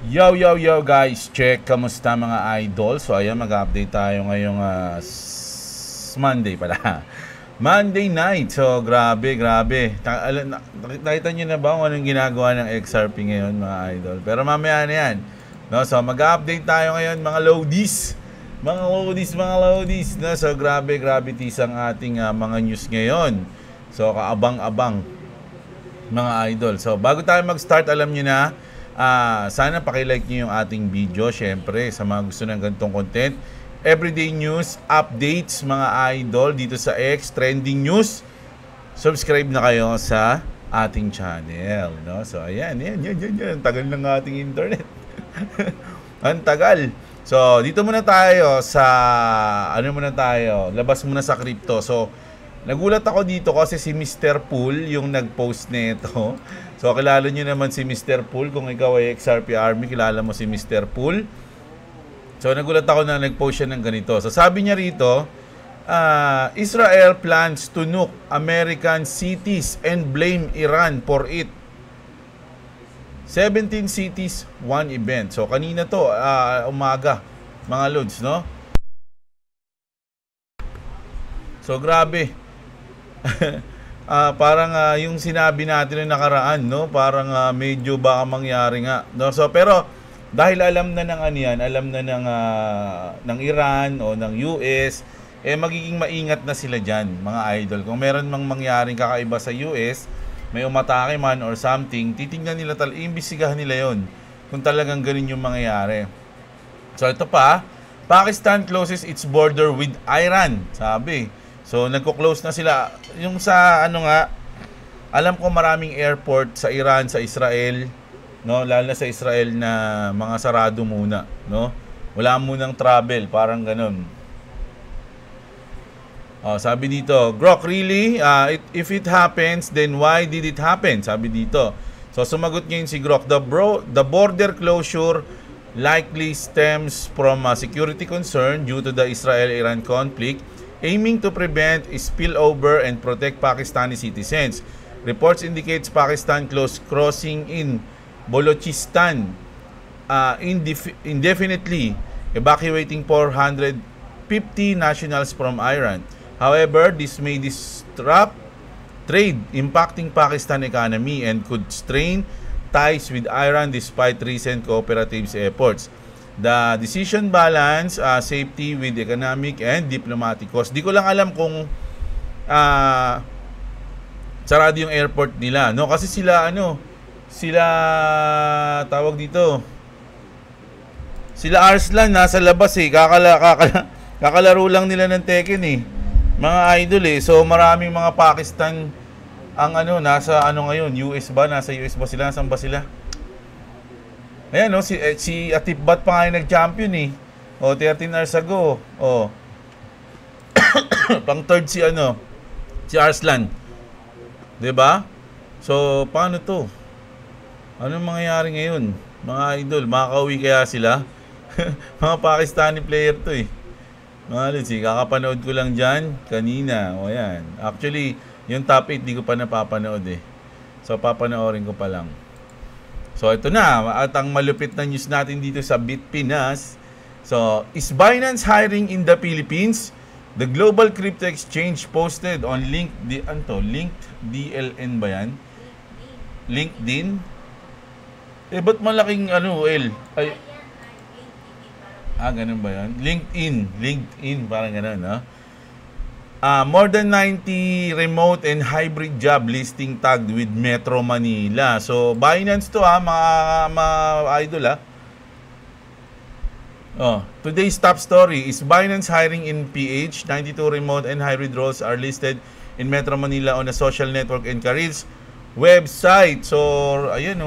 Yo, yo, yo guys, check, kamusta mga idol? So ayan, mag-update tayo ngayong Monday pala. Monday night, so grabe. Nakita nyo na ba kung anong ginagawa ng XRP ngayon mga idol? Pero mamaya na yan, no? So mag-update tayo ngayon mga loadies. Mga loadies, no? So grabe ang ating mga news ngayon. So kaabang-abang mga idol. So bago tayo mag-start, alam nyo na, sana pakilike nyo yung ating video. Syempre, sa mga gusto ng ganitong content, everyday news, updates mga idol dito sa X, trending news, subscribe na kayo sa ating channel, no? So ayan. Tagal ng ating internet. Ang tagal. So dito muna tayo sa labas muna sa crypto. So nagulat ako dito kasi si Mr. Pool yung nag-post nito. So kilala nyo naman si Mr. Pool. Kung ikaw ay XRP Army, kilala mo si Mr. Pool. So nagulat ako na nag-post siya ng ganito. So sabi niya rito, Israel plans to nuke American cities and blame Iran for it. 17 cities, one event. So kanina to, umaga, mga lods, no? So grabe. Parang yung sinabi natin ng nakaraan, no? Parang medyo baka mangyari nga, no? So pero dahil alam na ng alam na ng Iran o ng US, magiging maingat na sila diyan, mga idol. Kung meron mang mangyaring kakaiba sa US, may umatake man or something, titingnan nila iimbestigahan nila 'yon kung talagang ganun yung mangyayari. So ito pa, Pakistan closes its border with Iran, sabi. So nagko-close na sila yung sa alam ko maraming airport sa Iran, sa Israel, no, lalo na sa Israel na mga sarado muna, no? Wala munang travel, parang ganun. Sabi dito, Grok, really? If it happens, then why did it happen? Sabi dito. So sumagot ngayon si Grok, the border closure likely stems from a security concern due to the Israel-Iran conflict, aiming to prevent spillover and protect Pakistani citizens. Reports indicates Pakistan closed crossing in Balochistan indefinitely, evacuating 450 nationals from Iran. However, this may disrupt trade, impacting Pakistan economy and could strain ties with Iran despite recent cooperative efforts. The decision balance safety with economic and diplomatic costs. Di ko lang alam kung sarado yung airport nila, no? Kasi sila tawag dito, sila Arslan nasa labas kakalaro lang nila ng Tekken mga idol So maraming mga Pakistan ang nasa ngayon, US ba? Nasa US ba sila? Saan ba sila? Ayan, no, si Atipbat pa nga nag-champion 13 hours ago. Pang third si Arslan. 'Di ba? So paano to? Anong mangyayari ngayon? Mga idol, makakauwi kaya sila? Mga Pakistani player to Mga lods, kakapanood ko lang dyan kanina. O yan. Actually, yung top 8 di ko pa napapanood So papanoorin ko pa lang. So ito na, at ang malupit na news natin dito sa Bitpinas. So, is Binance hiring in the Philippines? The global crypto exchange posted on LinkedIn ba yan? LinkedIn? Ba't malaking ganun ba yan? LinkedIn, parang ganun, no? More than 90 remote and hybrid job listing tagged with Metro Manila. So, Binance to mga idol today's top story is Binance hiring in PH. 92 remote and hybrid roles are listed in Metro Manila on a social network and careers website. So, ayun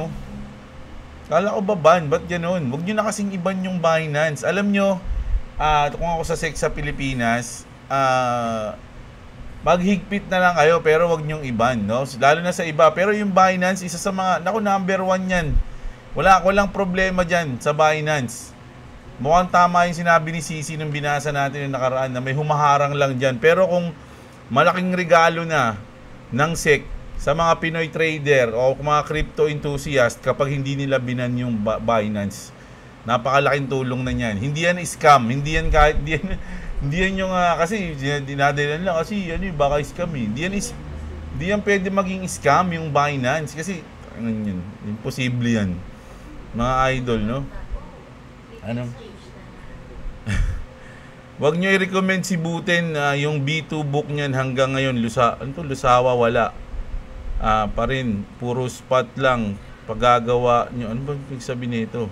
kala ko ba ba't ganun? Huwag nyo na kasing iban yung Binance. Alam nyo, kung ako sa Pilipinas, maghigpit na lang kayo pero wag nyong iban, no? Lalo na sa iba. Pero yung Binance, isa sa mga, number 1 yan. Walang problema dyan sa Binance. Mukhang tama yung sinabi ni Sisi nung binasa natin yung nakaraan na may humaharang lang dyan. Pero kung malaking regalo na ng SEC sa mga Pinoy trader o mga crypto enthusiast kapag hindi nila binan yung Binance. Napakalaking tulong na niyan. Hindi yan scam, hindi yan kahit hindi yan yung kasi dinadalan lang kasi ano baka scam eh. Hindi yan pwede maging scam yung Binance kasi ano yun, imposible yan. Mga idol, no? Ano? Wag nyo i-recommend si Buten yung B2 book niyan hanggang ngayon lusawa wala. Pa rin puro spot lang paggagawa nyo. Ano ba ibig sabihin nito?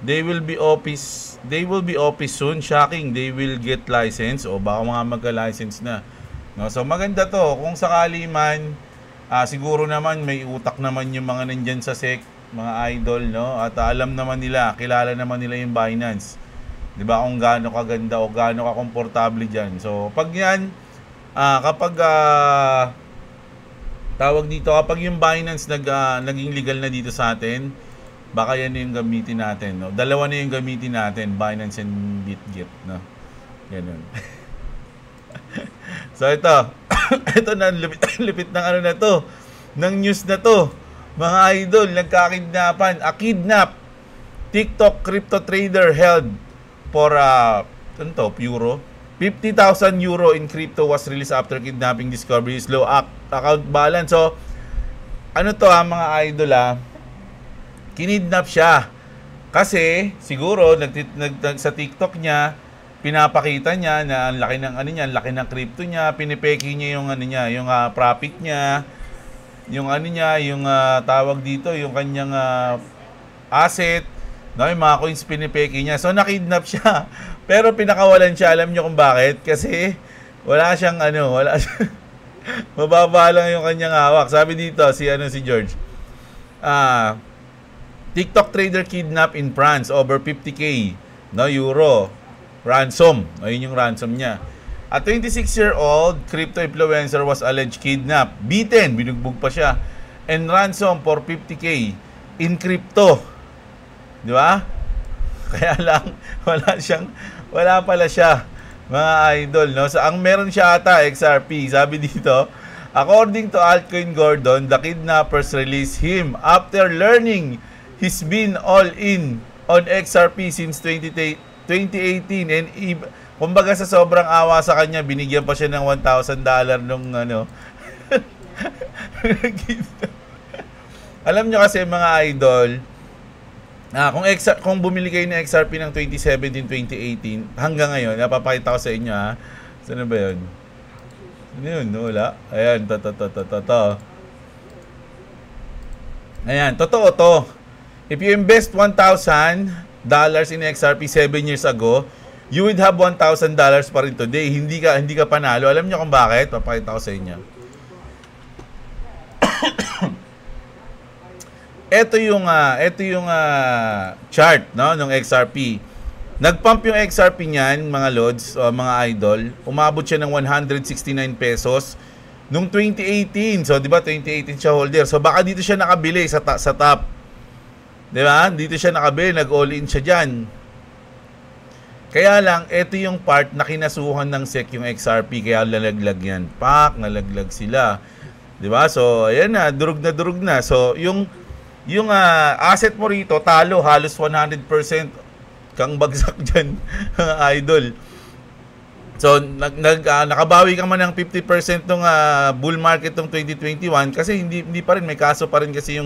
They will be office soon. Shocking, they will get license o baka mga magka-license na. No, so maganda to kung sakali man siguro naman may utak naman yung mga nandyan sa SEC, mga idol, no? At alam naman nila, kilala naman nila yung Binance. 'Di ba kung gaano kaganda o gaano ka komportable diyan. So pag yan kapag tawag dito, kapag yung Binance naging legal na dito sa atin, baka yan yung gamitin natin, no? Dalawa na yung gamitin natin, Binance and BitGet, no? Ganun. So ito na lupit ng ano na to, ng news na to. Mga idol, nagkakidnapan, kidnap TikTok crypto trader held for euro 50,000 euro in crypto was released after kidnapping discovery is low account balance. So ano to mga idol kinidnap siya kasi siguro sa TikTok niya pinapakita niya na ang laki ng ano niya, ang laki ng crypto niya, pinipeki niya yung ano niya, yung profit niya, yung ano niya, yung tawag dito, yung kanyang asset, no, yung mga coins pinipeki niya. So nakidnap siya. Pero pinakawalan siya, alam niyo kung bakit? Kasi wala siyang mababa lang yung kanyang hawak. Sabi dito si George. TikTok trader kidnap in France over 50k, no, euro. Ransom. Ayun yung ransom niya. A 26-year-old crypto influencer was alleged kidnap, beaten, binugbog pa siya, and ransom for 50k in crypto. Di ba? Kaya lang, wala pala siya, mga idol, no? So, ang meron siya ata, XRP. Sabi dito, according to Altcoin Gordon, the kidnappers released him after learning he's been all in on XRP since 2018 and kumbaga sa sobrang awa sa kanya, binigyan pa siya ng $1,000 nung alam nyo kasi mga idol, kung bumili kayo ng XRP ng 2017-2018 hanggang ngayon, napapakita ko sa inyo saan ba yun? Ano yun? Wala. Ayan, ayan, totoo to. If you invest $1,000 in XRP 7 years ago, you would have $1,000 pa rin today. Hindi ka panalo. Alam niyo kung bakit? Papakita ko sa inyo. Ito yung chart, no, ng XRP. Nagpump yung XRP niyan, mga lods, mga idol. Umabot siya ng 169 pesos nung 2018. So, di ba 2018 siya holder. So, baka dito siya nakabili sa top. Di ba? Dito siya nakabili, nag-all in siya dyan. Kaya lang, ito yung part na kinasuhan ng SEC yung XRP, kaya nalaglag yan. Nalaglag sila. Di ba? So, ayan na, durug na. So, yung asset mo rito, talo, halos 100% kang bagsak dyan, idol. So, nakabawi ka man ng 50% ng bull market ng 2021 kasi hindi pa rin, may kaso pa rin kasi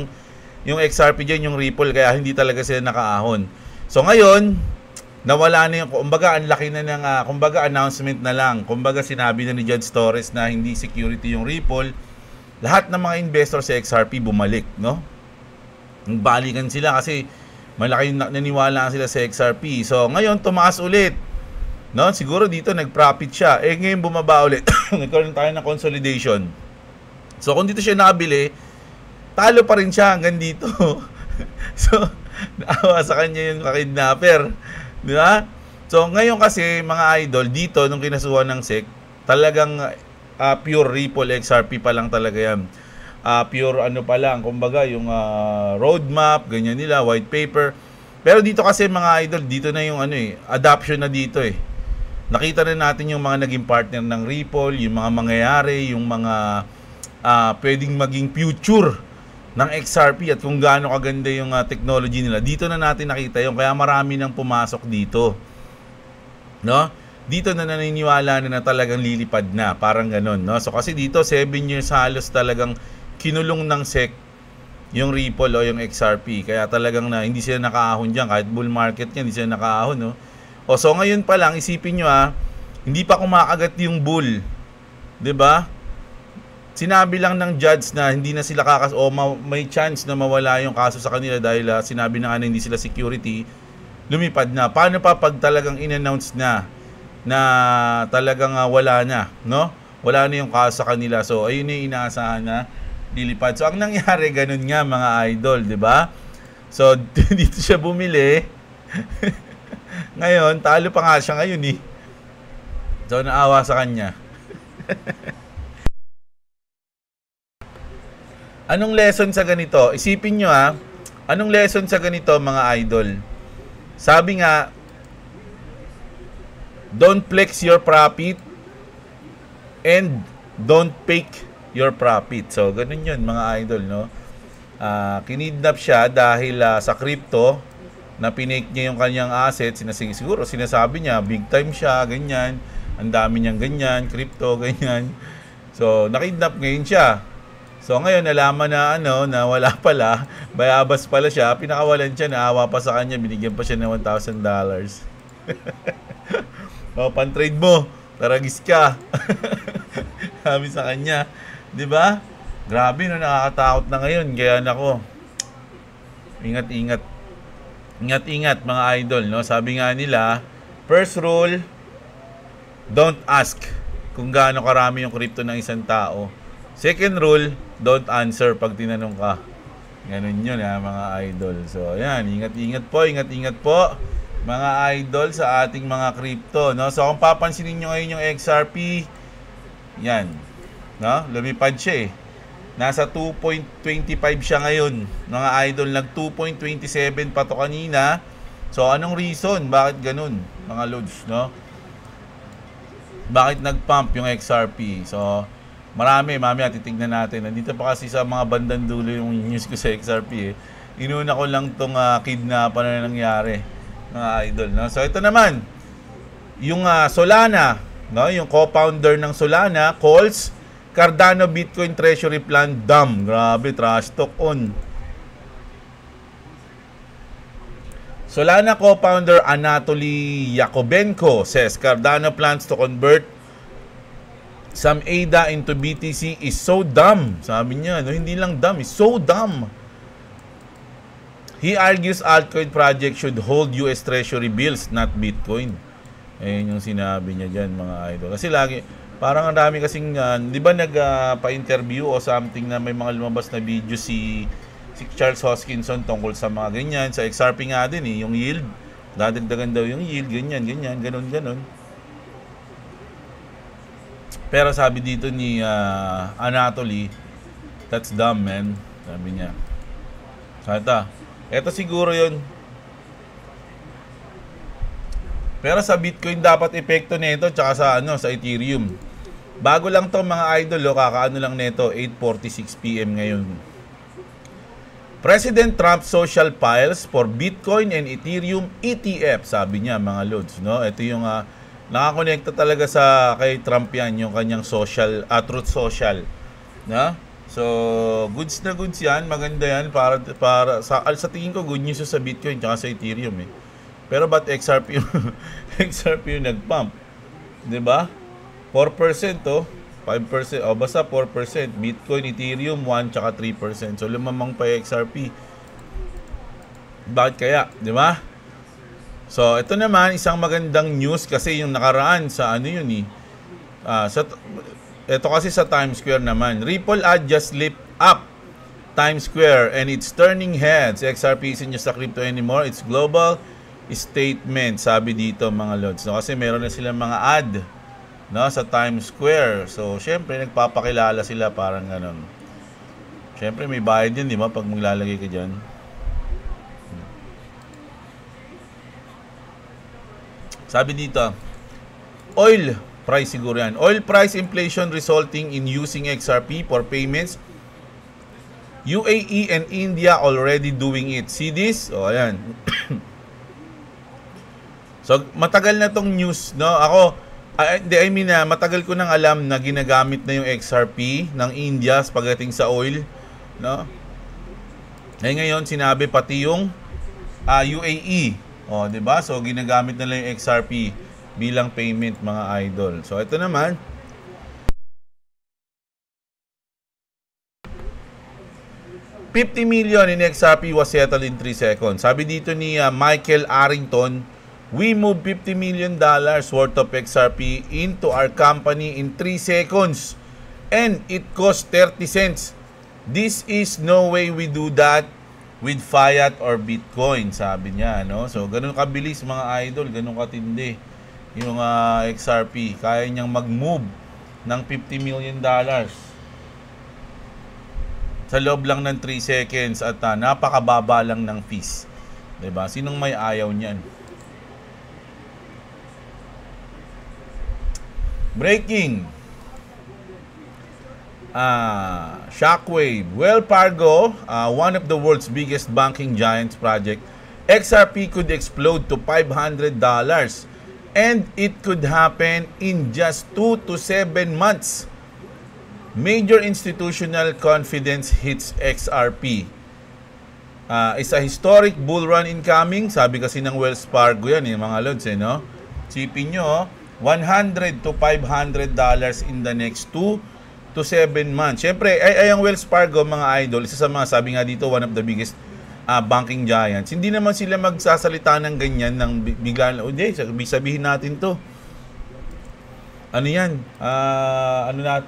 yung XRP dyan, yung Ripple, kaya hindi talaga sila nakaahon. So ngayon, nawala na yung, kumbaga ang laki na ng, kumbaga announcement na lang, kumbaga sinabi na ni Judge Torres na hindi security yung Ripple, lahat ng mga investor sa XRP bumalik, no? Balikan sila kasi malaki naniwala sila sa XRP. So ngayon, tumaas ulit, no? Siguro dito nag-profit siya. Ngayon bumaba ulit. Nagkaroon tayo ng consolidation. So kung dito siya nakabili, talo pa rin siya hanggang dito. So, naawa sa kanya yung kidnapper. Di ba? So, ngayon kasi, mga idol, dito, nung kinasuhan ng SEC, talagang pure Ripple XRP pa lang talaga yan. Pure ano pa lang, kumbaga, yung roadmap, ganyan nila, white paper. Pero dito kasi, mga idol, dito na yung adoption na dito Nakita na natin yung mga naging partner ng Ripple, yung mga mangyayari, yung mga pwedeng maging future ng XRP at kung gaano kaganda yung technology nila. Dito na natin nakita yung kaya marami nang pumasok dito. No? Dito na naniniwala na talagang lilipad na, parang ganun, no? So kasi dito 7 years halos talagang kinulong ng SEC yung Ripple o yung XRP. Kaya talagang na hindi sila nakaahon diyan kahit bull market yan, hindi sila nakaahon, no? O so ngayon pa lang isipin niyo hindi pa kumakagat yung bull. 'Di ba? Sinabi lang ng judge na hindi na sila may chance na mawala yung kaso sa kanila dahil sinabi na hindi sila security, lumipad na. Paano pa pag talagang in-announce na talagang wala na, no? Wala na yung kaso sa kanila. So ayun yung inaasahan na lilipad. So ang nangyari ganun nga mga idol, 'di ba? So dito siya bumili. Ngayon, talo pa nga siya ngayon So naawa sa kanya. Anong lesson sa ganito? Isipin nyo anong lesson sa ganito mga idol? Sabi nga, don't flex your profit and don't fake your profit. So ganun yun mga idol, no? Kinidnap siya dahil sa crypto na pinake niya yung kanyang assets. Siguro sinasabi niya, big time siya, ganyan. Ang dami niyang ganyan, crypto, ganyan. So nakidnap ngayon siya. So ngayon nalaman na na wala pala, bayabas pala siya, pinakawalan siya, naawa pa sa kanya, binigyan pa siya ng $1,000. O, pan-trade mo, taragis ka. Sabi sa kanya, 'di ba? Grabe nakakatakot na ngayon, kaya nako. Ingat-ingat. Ingat-ingat mga idol, no? Sabi nga nila, first rule, don't ask kung gaano karami yung crypto ng isang tao. Second rule, don't answer pag tinanong ka. Ganun yun mga idol. So ayan, ingat-ingat po mga idol sa ating mga crypto, no? So kung papansinin nyo ngayon yung XRP, yan, no? Lumipad siya Nasa 2.25 siya ngayon. Mga idol, nag 2.27 pa to kanina. So anong reason? Bakit ganun mga loads, no? Bakit nag-pump yung XRP? So marami, mamaya titignan natin. Nandito pa kasi sa mga bandang dulo yung news ko sa XRP Inuna ko lang tong kidnapan na nangyari, mga idol, no? So ito naman, yung Solana, no? Yung co-founder ng Solana calls Cardano Bitcoin Treasury Plan dumb. Grabe, trash talk on. Solana co-founder Anatoly Yakobenko says Cardano plans to convert some ADA into BTC is so dumb. Sabi niya, no, hindi lang dumb, is so dumb. He argues altcoin project should hold US Treasury bills, not Bitcoin. Ayun yung sinabi niya dyan, mga idol. Kasi lagi, parang ang dami kasing, di ba pa-interview o something na may mga lumabas na video si Charles Hoskinson tungkol sa mga ganyan. Sa XRP nga din yung yield. Dadagdagan daw yung yield, ganyan, ganun. Pero sabi dito ni Anatoly, that's dumb, man. Sabi niya. Ito siguro yun. Pero sa Bitcoin dapat epekto nito tsaka sa Ethereum. Bago lang to mga idol, kakaano lang nito, 8:46 PM ngayon. President Trump social files for Bitcoin and Ethereum ETF, sabi niya mga loads, no? Ito yung nakakonekta talaga kay Trump yan, yung kanyang social, Truth Social, no? So, goods na goods yan, maganda yan para sa tingin ko good news sa Bitcoin tsaka sa Ethereum Pero ba't XRP yung nag-pump? 'Di ba? 4% 5%, basta 4%. Bitcoin, Ethereum 1 tsaka 3%. So lumamang pa yung XRP. Bakit kaya, 'di ba? So ito naman isang magandang news kasi yung nakaraan sa ito kasi sa Times Square naman. Ripple just lift up Times Square and it's turning heads. XRP isn't just a crypto anymore. It's global statement, sabi dito mga lods. So, kasi meron na silang mga ad, no, sa Times Square. So, syempre, nagpapakilala sila parang ganun. Syempre, may bayad yun, di ba? Pag maglalagay ka dyan. Sabi dito, oil Price siguro yan. Oil price inflation resulting in using XRP for payments. UAE and India already doing it. See this? O, ayan. So, matagal na tong news, no? Ako, matagal ko nang alam na ginagamit na yung XRP ng India pagdating sa oil, no? Ngayon, sinabi pati yung UAE. O, diba? So, ginagamit na lang yung XRP bilang payment, mga idol. So, ito naman. $50 million in XRP was settled in 3 seconds. Sabi dito ni Michael Arrington, we moved $50 million worth of XRP into our company in 3 seconds. And it cost 30 cents. This is no way we do that with fiat or Bitcoin, sabi niya, no? So, ganun kabilis, mga idol, ganun katindi yung XRP. Kaya niyang mag-move ng $50 million sa loob lang ng 3 seconds at napakababa lang ng fees. 'Di ba? Sinong may ayaw niyan? Breaking. Shockwave. Wells Fargo, one of the world's biggest banking giants project, XRP could explode to $500 and it could happen in just 2 to 7 months. Major institutional confidence hits XRP. It's a historic bull run incoming. Sabi kasi ng Wells Fargo yan, mga lods, no? Sipin nyo, $100 to $500 in the next 2 to 7 months. Siyempre, ay ang Wells Fargo, mga idol, isa sa mga, sabi nga dito, one of the biggest banking giants. Hindi naman sila magsasalita ng ganyan ng bigla, sabihin natin to. Ano yan?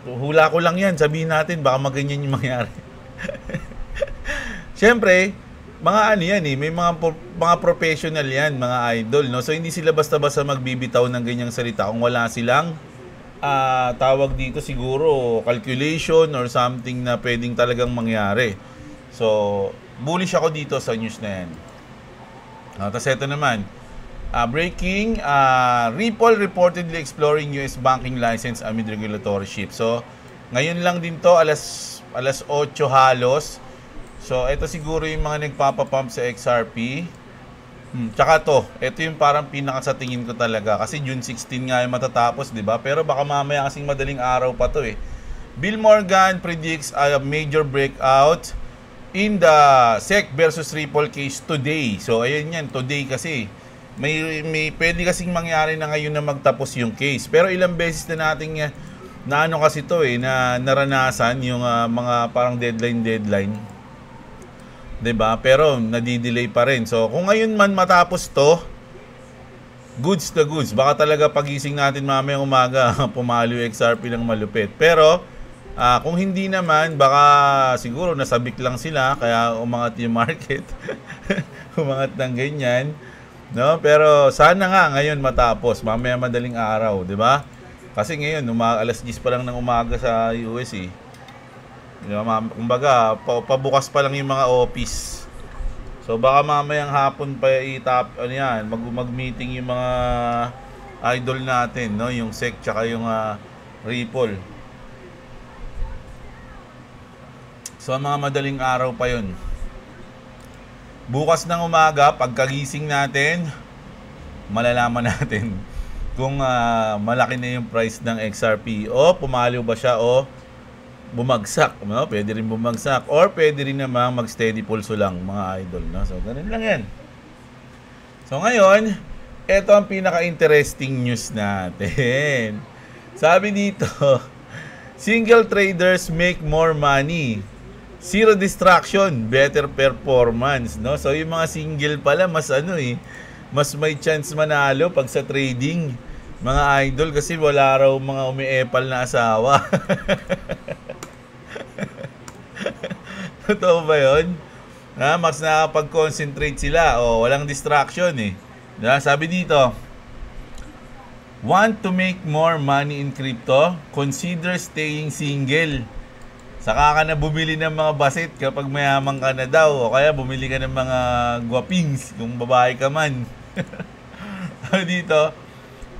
Hula ko lang yan. Sabihin natin, baka maganyan yung mangyari. Siyempre, mga yan may mga professional yan, mga idol, no? So, hindi sila basta-basta magbibitaw ng ganyang salita kung wala silang tawag dito siguro calculation or something na pwedeng talagang mangyari. So, bullish ako dito sa news na yan. Tapos ito naman, breaking, Ripple reportedly exploring US banking license amid regulatory shift. So, ngayon lang din to, alas 8 halos. So, ito siguro yung mga nagpapapump sa XRP. Tsaka ito yung parang pinaka sa tingin ko talaga. Kasi June 16 nga yung matatapos, di ba? Pero baka mamaya kasing madaling araw pa to eh. Bill Morgan predicts a major breakout in the SEC versus Ripple case today. So, ayan yan, today kasi. May pwede kasing mangyari na ngayon na magtapos yung case. Pero ilang beses na nating na ano kasi to na naranasan yung mga parang deadline. 'Di ba? Pero nadi-delay pa rin. So kung ngayon man matapos to, goods na goods. Baka talaga pagising natin mamayang umaga pumalo yung XRP ng malupit. Pero kung hindi naman, baka siguro nasabik lang sila kaya umangat yung market. Umangat ng ganyan. No, pero sana nga ngayon matapos, mamaya madaling araw, 'di ba? Kasi ngayon alas 10 pa lang ng umaga sa US eh. Kumbaga, pabukas pa lang yung mga office. So baka mamayang hapon pa mag-meeting yung mga idol natin, no, yung SEC tsaka yung Ripple. So mga madaling araw pa 'yun. Bukas ng umaga, pagkagising natin, malalaman natin kung malaki na yung price ng XRP o pumalo ba siya o bumagsak, no? Pwede rin bumagsak or pwede rin namang mag-steady pulso lang, mga idol, no? So, ganun lang yan. So, ngayon, ito ang pinaka-interesting news natin. Sabi dito, single traders make more money. Zero distraction, better performance, no? So yung mga single pala mas mas may chance manalo pag sa trading, mga idol, kasi wala raw mga umiepal na asawa. Totoo ba 'yon? Mas nakapag-concentrate sila o walang distraction eh. Sabi dito, want to make more money in crypto? Consider staying single. Saka ka na bumili ng mga basit kapag mayaman ka na daw. O kaya bumili ka ng mga guwapings kung babae ka man. Dito,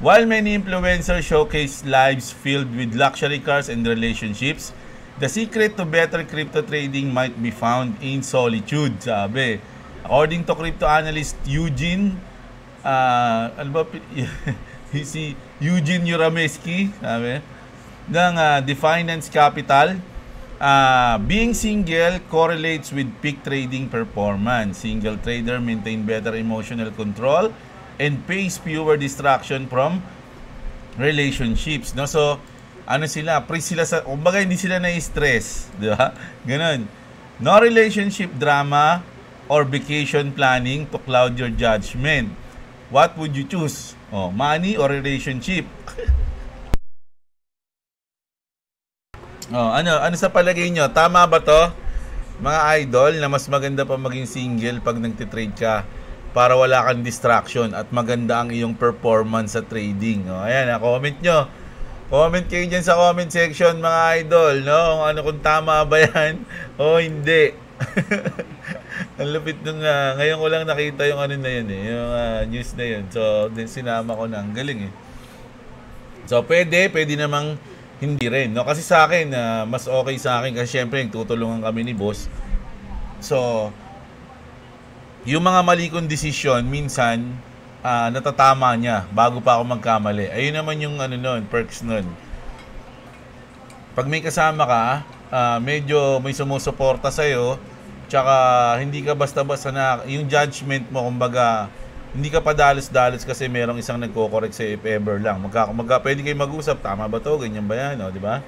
While many influencers showcase lives filled with luxury cars and relationships, the secret to better crypto trading might be found in solitude, sabi. According to crypto analyst Eugene, ano ba, si Eugene Urameski, sabi, ng The Finance Capital, being single correlates with peak trading performance. Single trader maintain better emotional control and face fewer distraction from relationships, no? So ano sila, free sila sa, kumbaga hindi sila na-stress, di ba? Ganun. No relationship drama or vacation planning to cloud your judgment. What would you choose? Money or relationship? Ano sa palagay nyo? Tama ba to, mga idol, na mas maganda pa maging single pag nagtitrade ka para wala kang distraction at maganda ang iyong performance sa trading? Ayan, comment nyo. Comment kayo dyan sa comment section, mga idol, no? Kung tama ba yan o hindi. Ang lupit nung ngayon ko lang nakita yung ano na yun, yung news na yun. So, din sinama ko na. Ang galing eh. So, pwede namang hindi rin, no? Kasi sa akin, mas okay sa akin kasi syempre tutulungan kami ni boss. So, yung mga mali kong desisyon, minsan, natatama niya bago pa ako magkamali. Ayun naman yung perks nun. Pag may kasama ka, medyo may sumusuporta sa'yo, tsaka hindi ka basta-basta na, yung judgment mo, kumbaga, hindi ka pa dalos-dalos kasi merong isang nagko-correct sa if ever lang. Pwede kayo mag-usap, tama ba to? Ganyan ba yan? Di ba?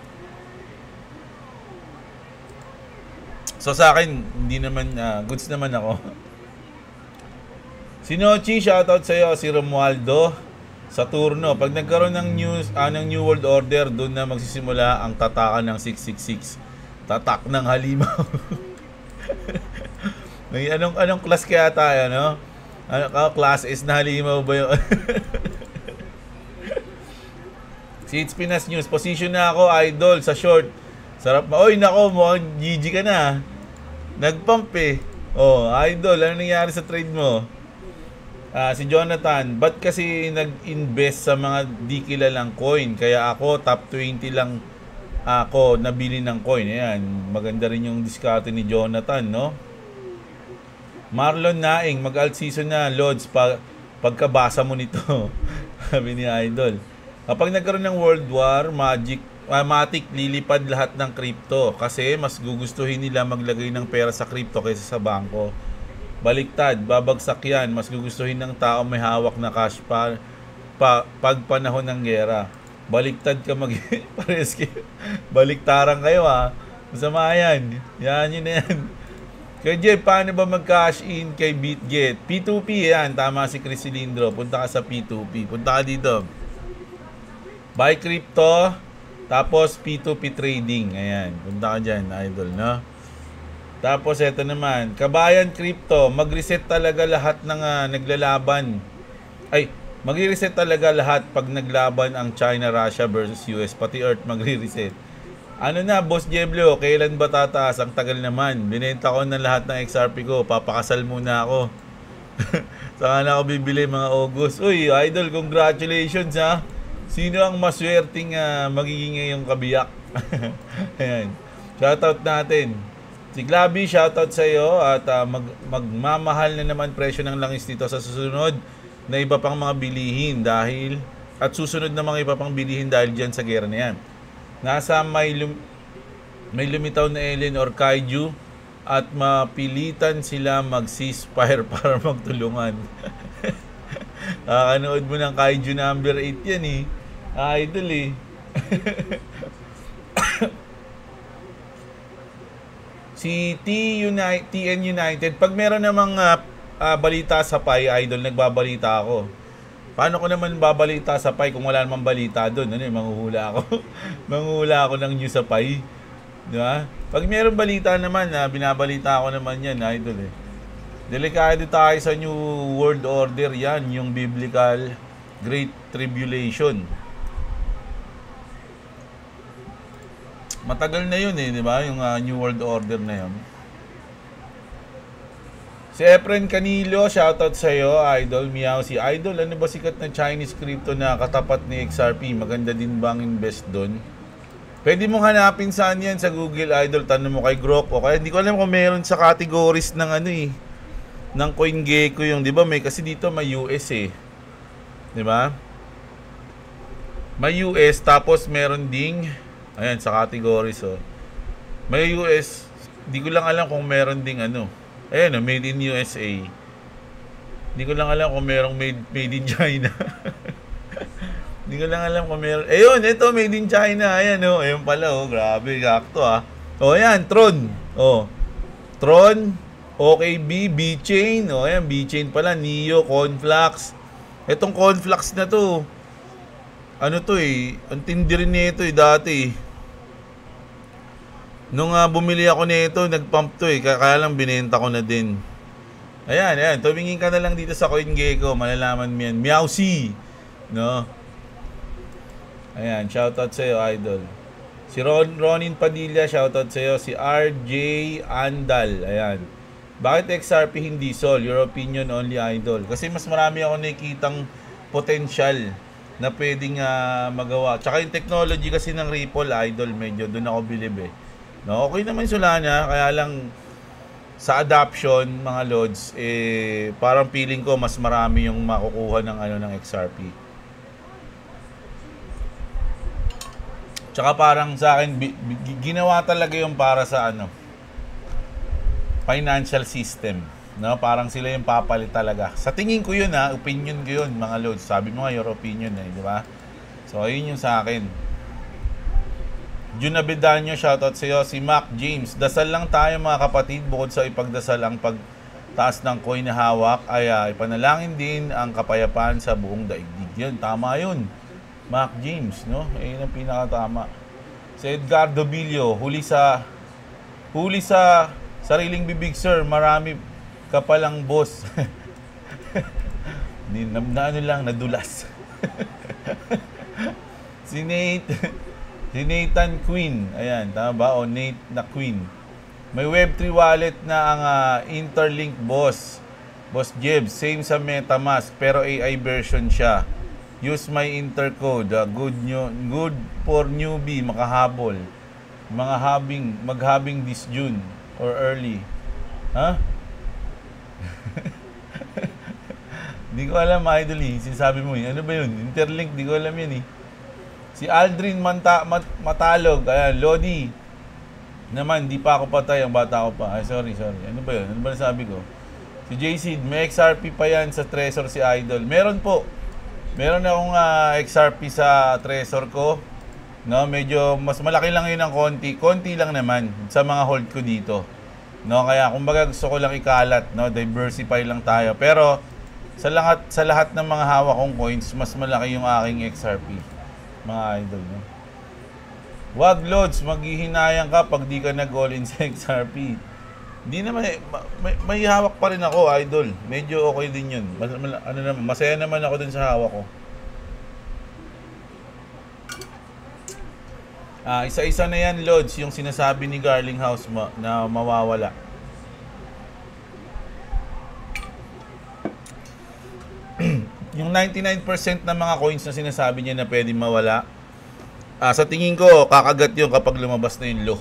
So sa akin, hindi naman, goods naman ako. Si Nochi, shoutout sa'yo. Si Romualdo Saturno. Pag nagkaroon ng New World Order, doon na magsisimula ang tatakan ng 666. Tatak ng halimaw. May anong class kaya tayo, no? Class S na halimaw ba yun? Si It's Pinas News, position na ako, idol, sa short. Sarap ma. Oy, nako, mukhang GG ka na. Nagpump eh. Idol, ano nangyari sa trade mo? Si Jonathan, ba't kasi nag-invest sa mga di kilalang coin? Kaya ako, top 20 lang ako nabili ng coin. Ayan, maganda rin yung diskarte ni Jonathan, no? Marlon Naing, mag-alt season na, Lods, pagkabasa mo nito. Sabi ni Idol. Kapag nagkaroon ng World War, Matic lilipad lahat ng crypto kasi mas gugustuhin nila maglagay ng pera sa crypto kaysa sa bangko. Baliktad, babagsak yan. Mas gugustuhin ng tao may hawak na cash pag panahon ng gera. Baliktad ka pares kayo. Baliktaran kayo Masama yan. Yan yun na yan. Kaya Jeff, paano ba mag-cash in kay BitGet? P2P yan. Tama si Chris Cilindro. Punta ka sa P2P. Punta ka dito. Buy crypto. Tapos P2P trading. Ayan. Punta ka dyan, idol, no? Tapos eto naman. Kabayan crypto. Mag-reset talaga lahat ng naglalaban. Mag-reset talaga lahat pag naglaban ang China, Russia versus US. Pati Earth magre-reset. Ano na, Boss Jeblo, kailan ba tataas? Ang tagal naman. Binenta ko na lahat ng XRP ko. Papakasal muna ako. Saka na ako bibili mga August. Uy, idol, congratulations ha. Sino ang maswerteng magiging ngayong kabiyak? Ayan. Shoutout natin. Si Glaby, shoutout sa iyo. At magmamahal na naman presyo ng langis dito sa susunod na iba pang mga bilihin dahil at susunod na mga iba pang bilihin dahil dyan sa gera na yan. Nasa may lumitaw na alien or kaiju at mapilitan sila mag-ceasefire para magtulungan. Kakanood mo ng kaiju number 8 yan eh. Idol eh. Si TN United, pag meron namang balita sa Pi, idol, nagbabalita ako. Paano ko naman babalita sa Pi kung wala namang balita doon? Manghuhula ako. Manghuhula ako ng news sa Pi. Di ba? Pag mayroong balita naman, binabalita ako naman yan, idol eh. Delikado tayo sa New World Order yan, yung Biblical Great Tribulation. Matagal na yun eh, di ba? Yung New World Order na yun. Si Efren Canilo, shoutout sa'yo, Idol. Meow, si Idol, ano ba sikat na Chinese crypto na katapat ni XRP? Maganda din bang invest doon? Pwede mong hanapin saan yan sa Google, Idol. Tanong mo kay Grok o kaya hindi ko alam kung meron sa categories ng ano eh, ng CoinGecko yung, di ba? May kasi dito may US eh. Di ba? May US tapos meron ding, ayan, sa categories oh. May US, di ko lang alam kung meron ding ano. Ayan, made in USA. Hindi ko lang alam kung merong made in China. Hindi ko lang alam kung meron. Ayun, ito made in China. Ayan, oh. Ayun pala, oh. Grabe, sakto, ah. Oh, ayan, Tron. Oh. Tron, OKB, B-Chain. Oh, ayan, B-Chain pala. Neo, Conflux. Itong Conflux na to, ano to eh, ang tindi rin nito eh, dati eh. Nung bumili ako nito, nag-pump to eh. Kaya lang binenta ko na din. Ayan, ayan. Tumingin ka na lang dito sa CoinGecko. Malalaman mo yan. Meowsy. No? Ayan, shoutout sa'yo, Idol. Si Ronin Padilla, shoutout sa'yo. Si RJ Andal. Ayan. Bakit XRP hindi sol? Your opinion only, Idol. Kasi mas marami ako nakikitang potential na pwedeng magawa. Tsaka yung technology kasi ng Ripple, Idol, medyo doon ako bilib eh. No, okay naman Solana, kaya lang sa adoption, mga lods, eh parang feeling ko mas marami yung makukuha ng ano ng XRP. Tsaka parang sa akin ginawa talaga yung para sa ano financial system, no? Parang sila yung papalit talaga. Sa tingin ko yun opinion ko yun, mga lods. Sabi mo nga your opinion eh, di ba? So ayun yung sa akin. Jun Abedanyo, shoutout sa iyo. Si Mac James, dasal lang tayo mga kapatid. Bukod sa ipagdasal ang pagtaas ng coin na hawak, ay ipanalangin din ang kapayapaan sa buong daigdig. Yun, tama yun. Mac James, no? Yun ang pinakatama. Si Edgardo Bilio, huli sa sariling bibig, sir. Marami ka palang boss. Ano lang, nadulas. Si Nathan Queen. Ayan, tama ba? O Nate na Queen. May Web3 wallet na ang Interlink Boss. Boss Jeb. Same sa MetaMask pero AI version siya. Use my intercode. Good for newbie. Makahabol. Maghabing this June or early. Ha? Di ko alam, Idol eh. Sinasabi mo eh. Ano ba yun? Interlink. Di ko alam yan eh. Si Aldrin Matalog, ayan, Lodi. Naman, di pa ako patay, ang bata ko pa. Ay, sorry. Ano ba yun? Ano ba nasabi ko? Si JC, may XRP pa yan sa Trezor si Idol. Meron po. Meron akong XRP sa Trezor ko. No, medyo mas malaki lang yun ng konti. Konti lang naman sa mga hold ko dito. No, kaya kumbaga gusto ko lang ikalat, no, diversify lang tayo. Pero sa lahat ng mga hawak kong coins, mas malaki yung aking XRP. Mga idol, no? Wag loads, maghihinayang ka pag di ka nag-all-in sa XRP. Hindi naman, may hawak pa rin ako, idol. Medyo okay din yun. Masaya naman ako dun sa hawak ko. Isa-isa na yan, loads, yung sinasabi ni Garlinghouse na mawawala. Yung 99% ng mga coins na sinasabi niya na pwedeng mawala, sa tingin ko, kakagat yun kapag lumabas na yung low.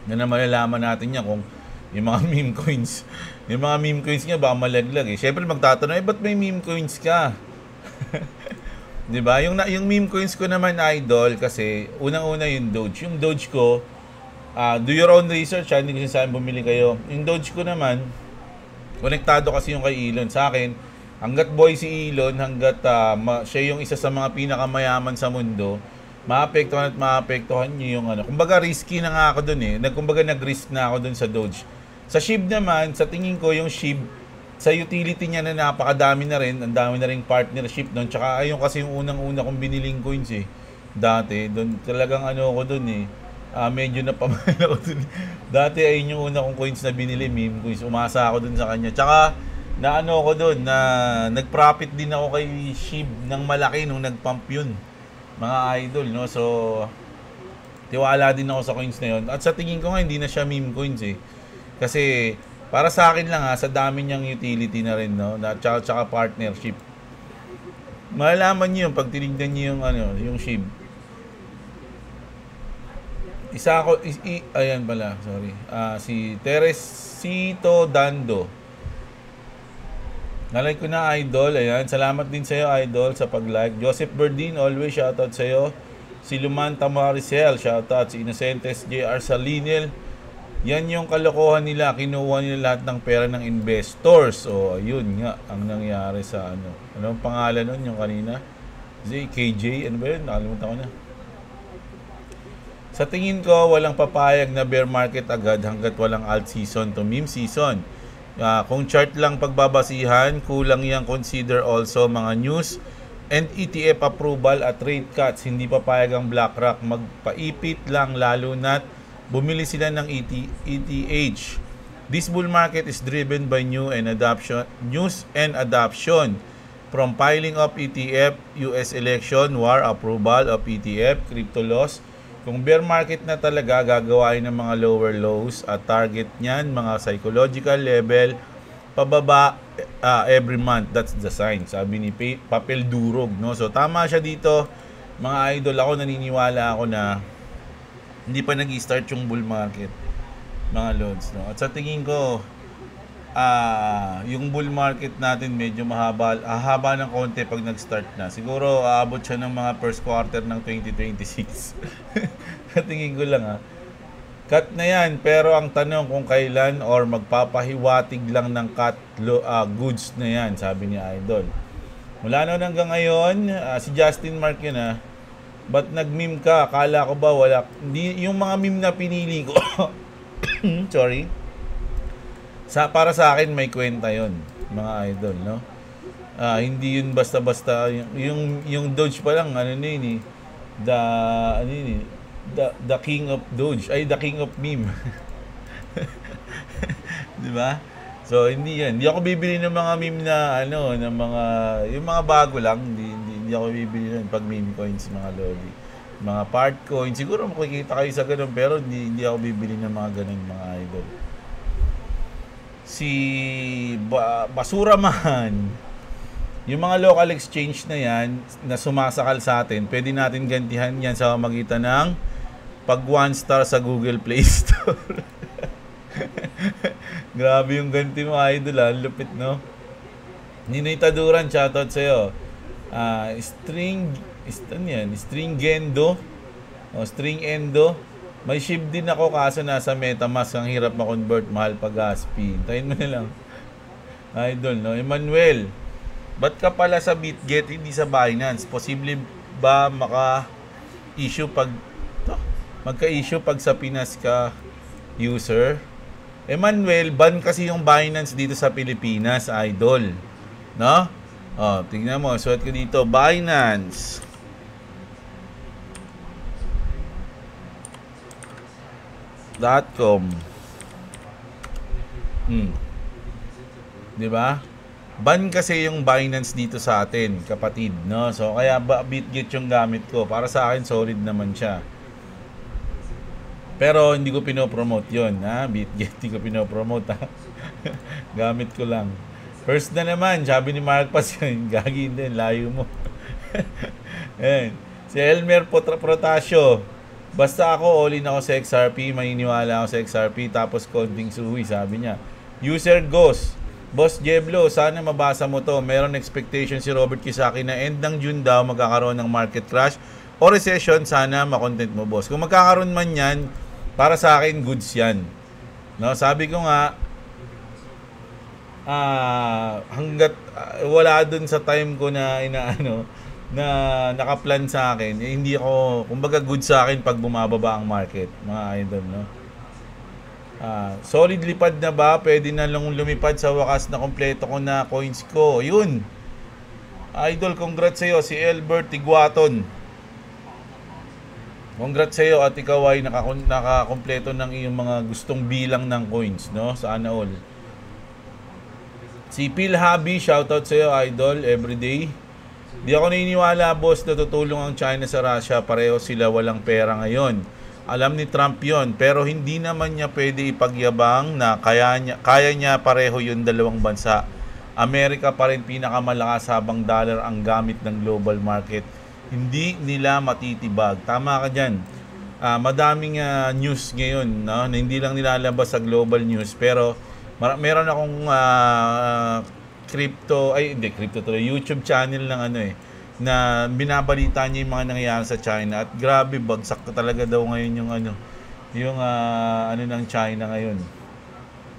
Na malalaman natin yan kung yung mga meme coins. Yung mga meme coins nga, baka malaglag eh. Siyempre magtatanong, ba't may meme coins ka? Diba? Yung meme coins ko naman, Idol, kasi unang-una yung Doge. Yung Doge ko, do your own research, hindi ko sinasabing bumili kayo. Yung Doge ko naman, konektado kasi yung kay Elon. Sa akin, hanggat boy si Elon, hanggat siya yung isa sa mga pinakamayaman sa mundo, maapektuhan niyo yung ano. Kumbaga risky na nga ako dun eh. Nag-risk na ako dun sa Doge. Sa SHIB naman, sa tingin ko yung SHIB, sa utility niya na napakadami na rin, ang dami na rin partnership doon. Tsaka ayun kasi yung unang-una kong biniling coins eh. Dati, doon talagang ano ako doon eh. Medyo napamahal ako dun. Dati ayun yung una kong coins na binili, meme coins. Umasa ako dun sa kanya. Tsaka na ano ko doon, na nag-profit din ako kay SHIB ng malaki nung nag-pump yun, mga idol, no? So tiwala din ako sa coins na yun. At sa tingin ko nga, hindi na siya meme coins eh. Kasi Para sa akin lang sa dami niyang utility na rin, no? Tsaka partnership. Malalaman niyo yung pag tinignan niyo yung yung SHIB. Isa ako, ayan pala, sorry. Si Teresito Dando. Nalike ko na, Idol. Ayan, salamat din sa'yo, Idol, sa pag-like. Joseph Berdin, always shoutout sa'yo. Si Lumanta Maricel, shoutout. Si Innocentes JR Salinil. Yan yung kalokohan nila. Kinuha nila lahat ng pera ng investors. O, ayun nga ang nangyari sa Anong pangalan nun yung kanina? KJ, ano ba yun? Nakalimutan ko na. Sa tingin ko, walang papayag na bear market agad hanggat walang alt season to meme season. Kung chart lang pagbabasihan, kulang yang consider also mga news and ETF approval at rate cuts. Hindi papayag ang BlackRock magpaipit lang, lalo na't bumili sila ng ETH. This bull market is driven by news and adoption from piling up ETF, US election, war, approval of ETF, crypto loss. Kung bear market na talaga, gagawain ng mga lower lows at target niyan, mga psychological level, pababa every month. That's the sign, sabi ni Papel Durog. No? So tama siya dito, mga idol. Ako naniniwala ako na hindi pa nag-start yung bull market, mga lods. No? At sa tingin ko, yung bull market natin medyo haba ng konti pag nag-start na. Siguro aabot siya ng mga first quarter ng 2026. Tingin ko lang cut na yan, pero ang tanong kung kailan or magpapahiwatig lang ng cut goods na yan, sabi ni Idol. Mula noon hanggang ngayon, si Justin Mark yun ba't nag-meme ka? Akala ko ba wala? Hindi, yung mga meme na pinili ko sorry, para sa akin may kwenta yon, mga idol, no? Hindi yun basta-basta yung Doge pa lang, the king of Doge, the king of meme. Di ba? So hindi yan. Hindi ako bibili ng mga meme na ng mga yung mga bago lang, hindi ako bibili ng pag meme coins, mga lodi. Mga part coins, siguro makikita kayo sa ganun, pero hindi ako bibili ng mga ganun, mga idol. Si basura man, yung mga local exchange na yan na sumasakal sa atin, pwede natin gantihan yan sa magitan ng pag 1 star sa Google Play Store. Grabe yung ganti mo, idol, lupit, no? Ninoy Taduran, shoutout sa'yo. Stringendo String Endo. May SHIB din ako, kaso nasa MetaMask, ang hirap ma-convert, mahal pa gas fee. Hintayin mo na lang, idol, no? Emmanuel, ba't ka pala sa BitGet, hindi sa Binance? Posible ba magka-issue pag sa Pinas ka user? Emmanuel, ban kasi yung Binance dito sa Pilipinas, idol, no? Tingnan mo, suot ko dito, Binance. .com. Di ba? Ban kasi yung Binance dito sa atin, kapatid, no? So kaya BitGet yung gamit ko. Para sa akin solid naman siya. Pero hindi ko pinopromote 'yon, BitGet hindi ko pinopromote, Gamit ko lang. First na naman, sabi ni Mark Paz, gagawin din, layo mo. Si Elmer Protasio, basta ako, all in ako sa XRP, maniniwala ako sa XRP, tapos konting suwi, sabi niya. User Ghost, Boss Jeblo, sana mabasa mo to. Meron expectation si Robert Kiyosaki na end ng June daw magkakaroon ng market crash o recession. Sana makontent mo, boss. Kung magkakaroon man yan, para sa akin, goods yan. No, sabi ko nga, hanggat wala dun sa time ko na na nakaplan sa akin, hindi ako, kumbaga, good sa akin pag bumababa ang market, mga idol, no? Solid lipad na ba? Pwede na lang lumipad sa wakas na kompleto ko na coins ko. Yun, idol, congrats sa'yo, si Albert Iguaton. Congrats sa'yo at ikaw ay nakakompleto ng iyong mga gustong bilang ng coins, no? Sana all. Si Phil Habi, shoutout sa'yo, idol, everyday. Di ako naniniwala, boss, na tutulong ang China sa Russia. Pareho sila walang pera ngayon. Alam ni Trump yon, pero hindi naman niya pwede ipagyabang na kaya niya pareho yung dalawang bansa. Amerika pa rin pinakamalakas habang dollar ang gamit ng global market. Hindi nila matitibag. Tama ka dyan. Madaming news ngayon, no? Na hindi lang nilalabas sa global news, pero meron akong YouTube channel ng na binabalita niya yung mga nangyayari sa China, at grabe, bagsak talaga daw ngayon yung ng China ngayon,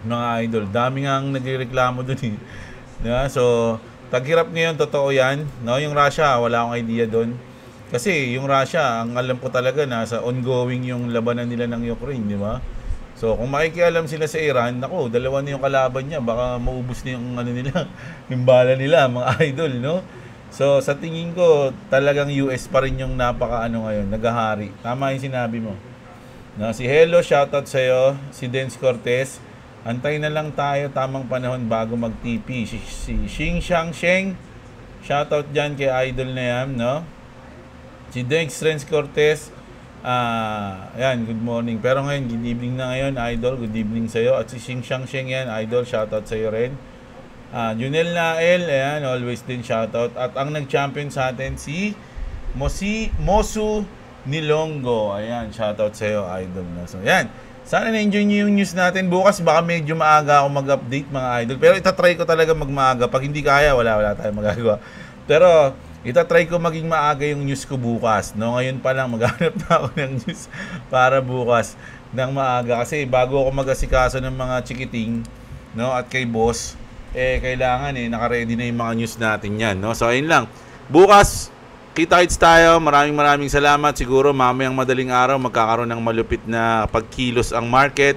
mga idol. Dami nga ang nagrereklamo doon yeah, so taghirap ngayon, totoo yan, no? Yung Russia, wala akong idea doon, kasi yung Russia, ang alam ko talaga, nasa ongoing yung labanan nila ng Ukraine, di ba? So kung makikialam sila sa Iran, nako, dalawa na yung kalaban niya, baka maubos na yung nila, yung bala nila, mga idol, no? So sa tingin ko, talagang US pa rin yung ngayon, naghahari. Tama yung sinabi mo. No, si Hello, shoutout sa'yo. Si Dance Cortez, antay na lang tayo, tamang panahon bago mag-TP. Si Xing Shang Sheng, shoutout dyan kay idol na yan, no? Si Dex Renz Cortez, yan, good morning. Pero ngayon, good evening na ngayon, idol. Good evening sa'yo. At si Xing Shang Sheng yan, idol, shoutout sa'yo rin. Junel Nael, ayan, always din shoutout. At ang nag-champion sa atin, si Mosu Nilongo. Ayan, shoutout sa'yo, idol. So, yan. Sana na-enjoy nyo yung news natin. Bukas baka medyo maaga ako mag-update, mga idol. Pero itatry ko talaga magmaaga. Pag hindi kaya, wala tayong magagawa. Pero itatry ko maging maaga yung news ko bukas. No? Ngayon pa lang, maghanap na ako ng news para bukas ng maaga. Kasi bago ako mag-asikaso ng mga chikiting, no, at kay boss, kailangan naka-ready na yung mga news natin yan, no? So ayun lang, bukas kita-kits tayo. Maraming salamat. Siguro mamayang madaling araw magkakaroon ng malupit na pagkilos ang market,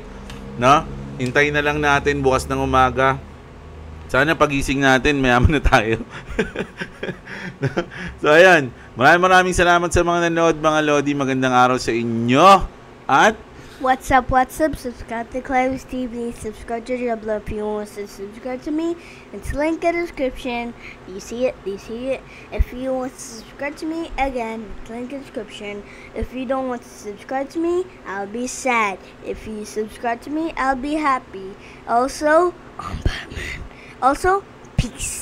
no? Hintayin na lang natin bukas ng umaga. Sana pagising natin mayaman na tayo. So ayan, maraming salamat sa mga nanood, mga Lodi. Magandang araw sa inyo. At what's up? Subscribe to Clavis TV. Subscribe to Jabla if you want to subscribe to me. It's link in the description. Do you see it? If you want to subscribe to me, again, it's link in the description. If you don't want to subscribe to me, I'll be sad. If you subscribe to me, I'll be happy. Also, I'm Batman. Also, peace.